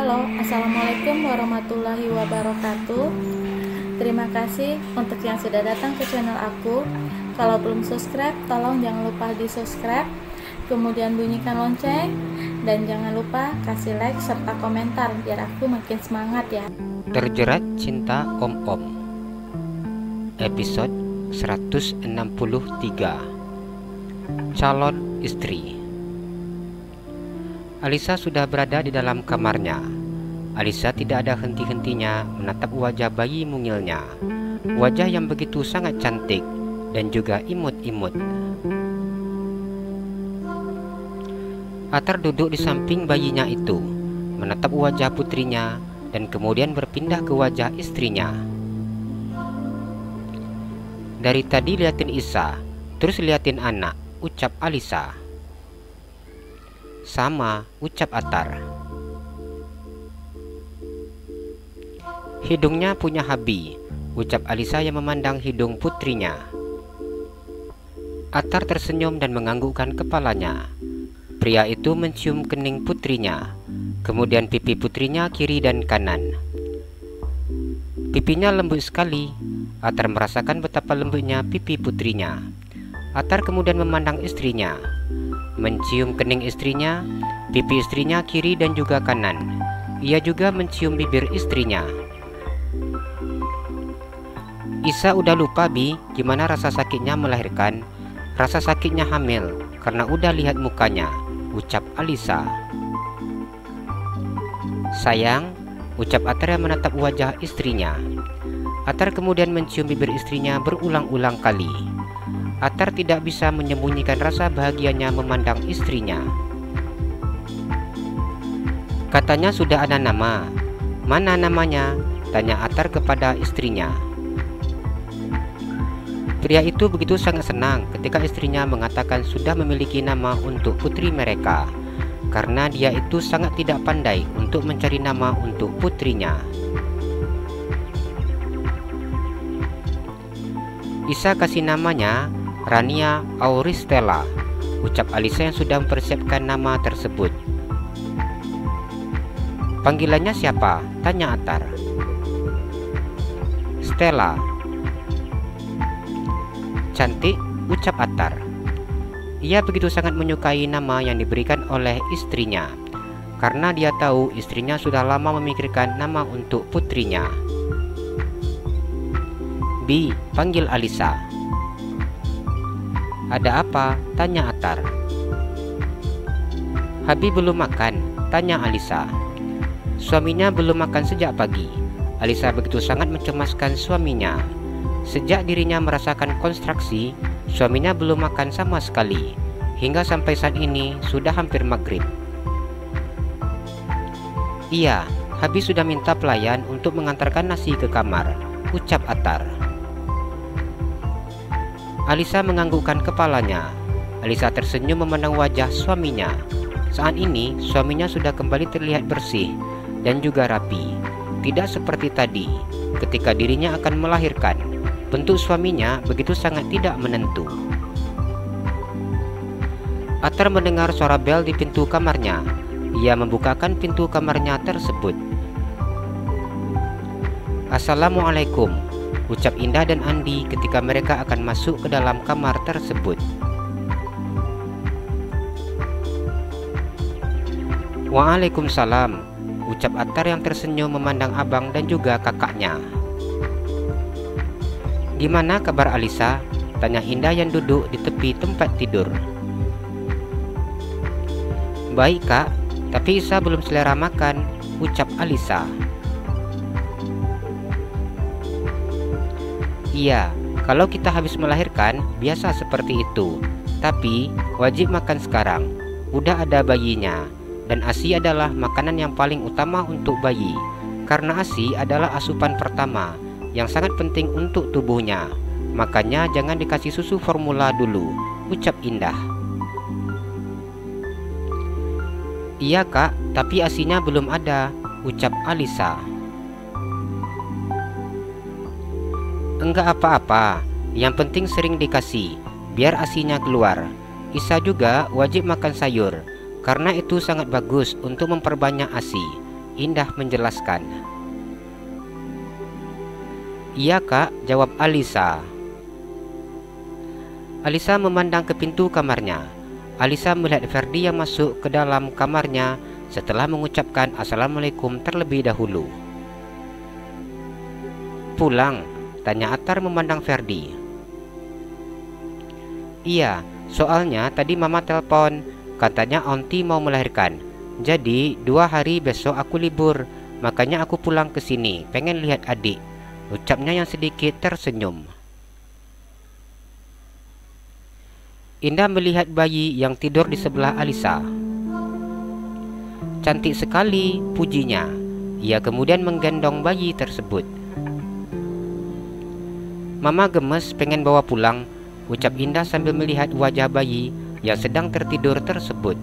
Halo, Assalamualaikum warahmatullahi wabarakatuh. Terima kasih untuk yang sudah datang ke channel aku. Kalau belum subscribe, tolong jangan lupa di subscribe, kemudian bunyikan lonceng, dan jangan lupa kasih like serta komentar biar aku makin semangat ya. Terjerat Cinta Om-Om, episode 163, calon istri. Alisa sudah berada di dalam kamarnya. Alisa tidak ada henti-hentinya menatap wajah bayi mungilnya, wajah yang begitu sangat cantik dan juga imut-imut. Atar duduk di samping bayinya itu, menatap wajah putrinya dan kemudian berpindah ke wajah istrinya. Dari tadi liatin Isa, terus liatin anak, ucap Alisa. Sama, ucap Atar. Hidungnya punya Habi, ucap Alisa yang memandang hidung putrinya. Atar tersenyum dan menganggukkan kepalanya. Pria itu mencium kening putrinya, kemudian pipi putrinya kiri dan kanan. Pipinya lembut sekali. Atar merasakan betapa lembutnya pipi putrinya. Atar kemudian memandang istrinya, mencium kening istrinya, pipi istrinya kiri dan juga kanan. Ia juga mencium bibir istrinya. Isa udah lupa Bi gimana rasa sakitnya melahirkan, rasa sakitnya hamil, karena udah lihat mukanya, ucap Alisa. Sayang, ucap Atar yang menatap wajah istrinya. Atar kemudian mencium bibir istrinya berulang-ulang kali. Atar tidak bisa menyembunyikan rasa bahagianya memandang istrinya. Katanya sudah ada nama. Mana namanya? Tanya Atar kepada istrinya. Pria itu begitu sangat senang ketika istrinya mengatakan sudah memiliki nama untuk putri mereka, karena dia itu sangat tidak pandai untuk mencari nama untuk putrinya. Isa kasih namanya Rania Auristela, ucap Alisa yang sudah mempersiapkan nama tersebut. Panggilannya siapa? Tanya Atar. Stella. Cantik, ucap Atar. Ia begitu sangat menyukai nama yang diberikan oleh istrinya, karena dia tahu istrinya sudah lama memikirkan nama untuk putrinya. Bi, panggil Alisa. Ada apa? Tanya Atar. Habi belum makan? Tanya Alisa. Suaminya belum makan sejak pagi. Alisa begitu sangat mencemaskan suaminya. Sejak dirinya merasakan kontraksi, suaminya belum makan sama sekali. Hingga sampai saat ini sudah hampir maghrib. Iya, Habi sudah minta pelayan untuk mengantarkan nasi ke kamar, ucap Atar. Alisa menganggukkan kepalanya. Alisa tersenyum memandang wajah suaminya. Saat ini suaminya sudah kembali terlihat bersih dan juga rapi. Tidak seperti tadi ketika dirinya akan melahirkan. Bentuk suaminya begitu sangat tidak menentu. Atar mendengar suara bel di pintu kamarnya. Ia membukakan pintu kamarnya tersebut. Assalamualaikum, ucap Indah dan Andi ketika mereka akan masuk ke dalam kamar tersebut. Waalaikumsalam, ucap Atar yang tersenyum memandang abang dan juga kakaknya. Gimana kabar Alisa? Tanya Indah yang duduk di tepi tempat tidur. Baik kak, tapi Isa belum selera makan, ucap Alisa. Iya, kalau kita habis melahirkan, biasa seperti itu. Tapi, wajib makan sekarang. Udah ada bayinya. Dan ASI adalah makanan yang paling utama untuk bayi. Karena ASI adalah asupan pertama, yang sangat penting untuk tubuhnya. Makanya jangan dikasih susu formula dulu, ucap Indah. Iya kak, tapi ASInya belum ada, ucap Alisa. Enggak apa-apa, yang penting sering dikasih, biar ASInya keluar. Isa juga wajib makan sayur, karena itu sangat bagus untuk memperbanyak ASI. Indah menjelaskan. "Iya kak," jawab Alisa. Alisa memandang ke pintu kamarnya. Alisa melihat Ferdi yang masuk ke dalam kamarnya setelah mengucapkan assalamualaikum terlebih dahulu. "Pulang?" tanya Attar memandang Ferdi. "Iya, soalnya tadi mama telepon, katanya Aunty mau melahirkan. Jadi 2 hari besok aku libur, makanya aku pulang ke sini, pengen lihat adik," ucapnya yang sedikit tersenyum. Indah melihat bayi yang tidur di sebelah Alisa. "Cantik sekali," pujinya. Ia kemudian menggendong bayi tersebut. "Mama gemes pengen bawa pulang," ucap Indah sambil melihat wajah bayi yang sedang tertidur tersebut.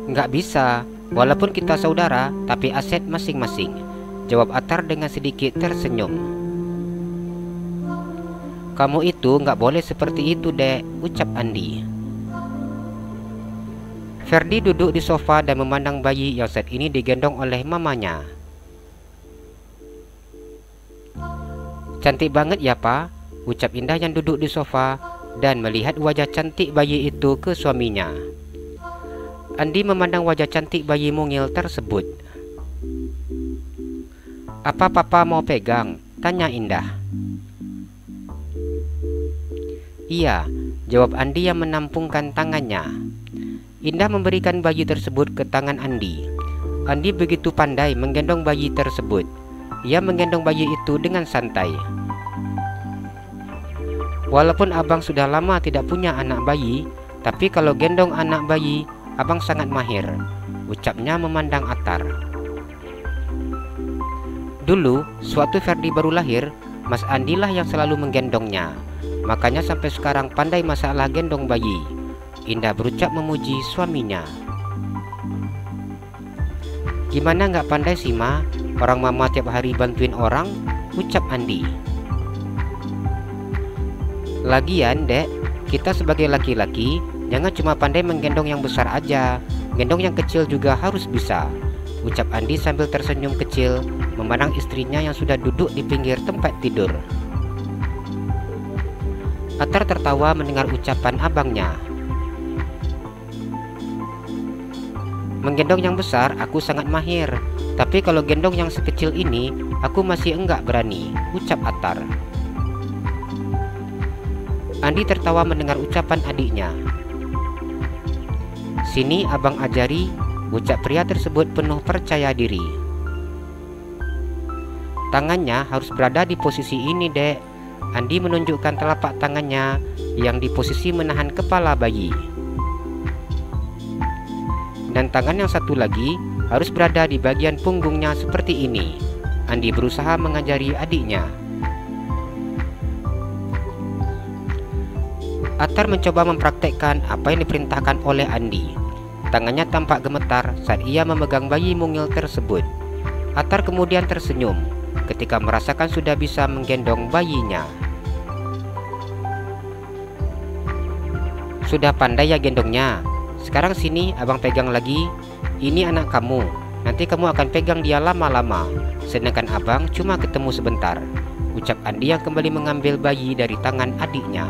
"Nggak bisa, walaupun kita saudara, tapi aset masing-masing," jawab Attar dengan sedikit tersenyum. "Kamu itu nggak boleh seperti itu, Dek," ucap Andi. Ferdi duduk di sofa dan memandang bayi yang saat ini digendong oleh mamanya. "Cantik banget ya, Pak," ucap Indah yang duduk di sofa dan melihat wajah cantik bayi itu ke suaminya. Andi memandang wajah cantik bayi mungil tersebut. "Apa papa mau pegang?" tanya Indah. "Iya," jawab Andi yang menampungkan tangannya. Indah memberikan bayi tersebut ke tangan Andi. Andi begitu pandai menggendong bayi tersebut. Ia menggendong bayi itu dengan santai. "Walaupun abang sudah lama tidak punya anak bayi, tapi kalau gendong anak bayi, abang sangat mahir," ucapnya memandang Attar. Dulu, sewaktu Ferdi baru lahir, Mas Andi lah yang selalu menggendongnya. Makanya sampai sekarang pandai masalah gendong bayi. Indah berucap memuji suaminya. "Gimana nggak pandai sih, Ma? Orang mama tiap hari bantuin orang," ucap Andi. "Lagian, Dek, kita sebagai laki-laki jangan cuma pandai menggendong yang besar aja, gendong yang kecil juga harus bisa," ucap Andi sambil tersenyum kecil memandang istrinya yang sudah duduk di pinggir tempat tidur. Attar tertawa mendengar ucapan abangnya. "Menggendong yang besar aku sangat mahir, tapi kalau gendong yang sekecil ini aku masih enggak berani," ucap Attar. Andi tertawa mendengar ucapan adiknya. "Sini abang ajari," ucap pria tersebut penuh percaya diri. "Tangannya harus berada di posisi ini, Dek." Andi menunjukkan telapak tangannya yang di posisi menahan kepala bayi. "Dan tangan yang satu lagi harus berada di bagian punggungnya seperti ini." Andi berusaha mengajari adiknya. Attar mencoba mempraktekkan apa yang diperintahkan oleh Andi. Tangannya tampak gemetar saat ia memegang bayi mungil tersebut. Attar kemudian tersenyum ketika merasakan sudah bisa menggendong bayinya. "Sudah pandai ya gendongnya. Sekarang sini abang pegang lagi. Ini anak kamu. Nanti kamu akan pegang dia lama-lama. Sedangkan abang cuma ketemu sebentar," ucap Andi yang kembali mengambil bayi dari tangan adiknya.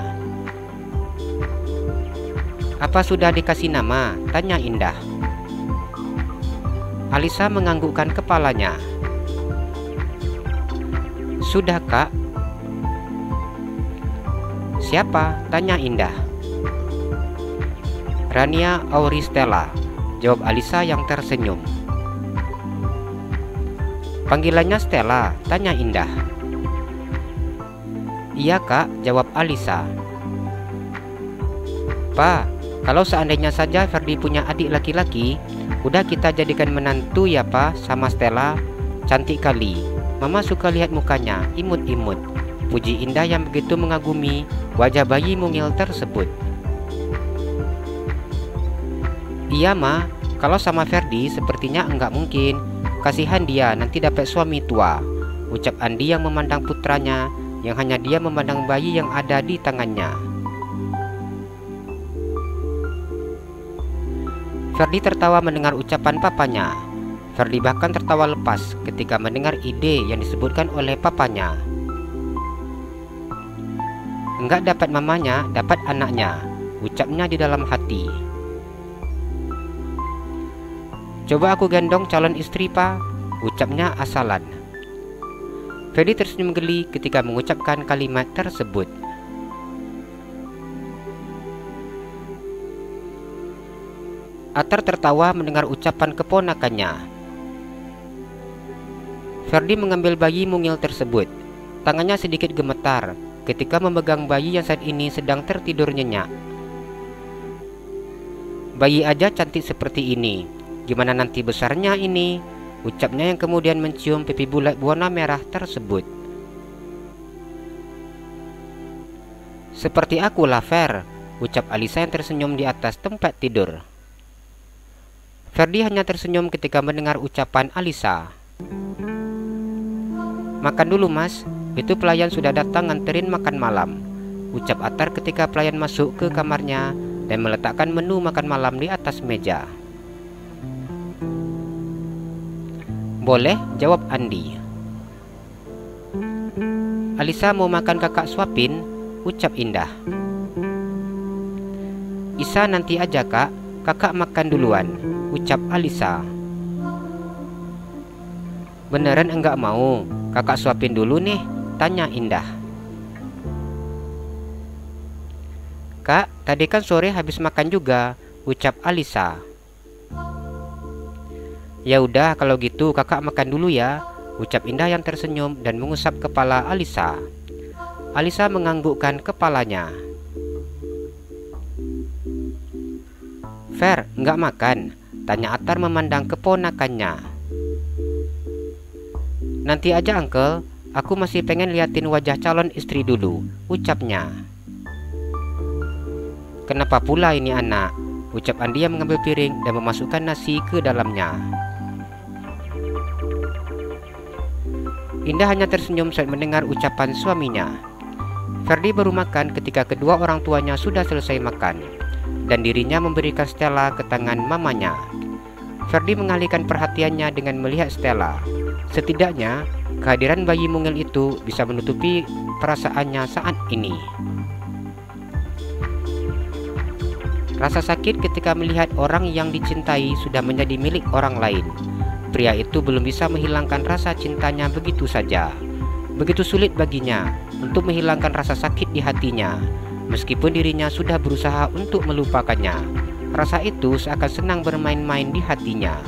"Apa sudah dikasih nama?" tanya Indah. Alisa menganggukkan kepalanya. "Sudah, Kak." "Siapa?" tanya Indah. "Rania Auristela," jawab Alisa yang tersenyum. "Panggilannya Stella?" tanya Indah. "Iya, Kak," jawab Alisa. "Pak, kalau seandainya saja Ferdi punya adik laki-laki, udah kita jadikan menantu ya, Pak, sama Stella. Cantik kali. Mama suka lihat mukanya, imut-imut," puji Indah yang begitu mengagumi wajah bayi mungil tersebut. "Iya, Ma, kalau sama Ferdi sepertinya enggak mungkin. Kasihan dia nanti dapat suami tua," ucap Andi yang memandang putranya yang hanya dia memandang bayi yang ada di tangannya. Ferdi tertawa mendengar ucapan papanya. Ferdi bahkan tertawa lepas ketika mendengar ide yang disebutkan oleh papanya. Enggak dapat mamanya, dapat anaknya, ucapnya di dalam hati. Coba aku gendong calon istri, Pak, ucapnya asalan. Ferdi tersenyum geli ketika mengucapkan kalimat tersebut. Atar tertawa mendengar ucapan keponakannya. Ferdi mengambil bayi mungil tersebut. Tangannya sedikit gemetar ketika memegang bayi yang saat ini sedang tertidur nyenyak. Bayi aja cantik seperti ini, gimana nanti besarnya ini? Ucapnya yang kemudian mencium pipi bulat berwarna merah tersebut. Seperti akulah, Fer, ucap Alisa yang tersenyum di atas tempat tidur. Ferdi hanya tersenyum ketika mendengar ucapan Alisa. Makan dulu, Mas. Itu pelayan sudah datang nganterin makan malam, ucap Atar ketika pelayan masuk ke kamarnya dan meletakkan menu makan malam di atas meja. Boleh, jawab Andi. Alisa mau makan kakak suapin, ucap Indah. Isa nanti aja kak, kakak makan duluan, ucap Alisa. Beneran enggak mau, kakak suapin dulu nih, tanya Indah. Kak, tadi kan sore habis makan juga, ucap Alisa. Ya udah kalau gitu kakak makan dulu ya, ucap Indah yang tersenyum dan mengusap kepala Alisa. Alisa menganggukkan kepalanya. Fer, enggak makan, tanya Atar memandang keponakannya. Nanti aja Uncle, aku masih pengen liatin wajah calon istri dulu, ucapnya. Kenapa pula ini anak, ucap Andi yang mengambil piring dan memasukkan nasi ke dalamnya. Indah hanya tersenyum saat mendengar ucapan suaminya. Ferdi baru makan ketika kedua orang tuanya sudah selesai makan, dan dirinya memberikan Stella ke tangan mamanya. Ferdi mengalihkan perhatiannya dengan melihat Stella. Setidaknya, kehadiran bayi mungil itu bisa menutupi perasaannya saat ini. Rasa sakit ketika melihat orang yang dicintai sudah menjadi milik orang lain. Pria itu belum bisa menghilangkan rasa cintanya begitu saja. Begitu sulit baginya untuk menghilangkan rasa sakit di hatinya. Meskipun dirinya sudah berusaha untuk melupakannya, rasa itu seakan senang bermain-main di hatinya.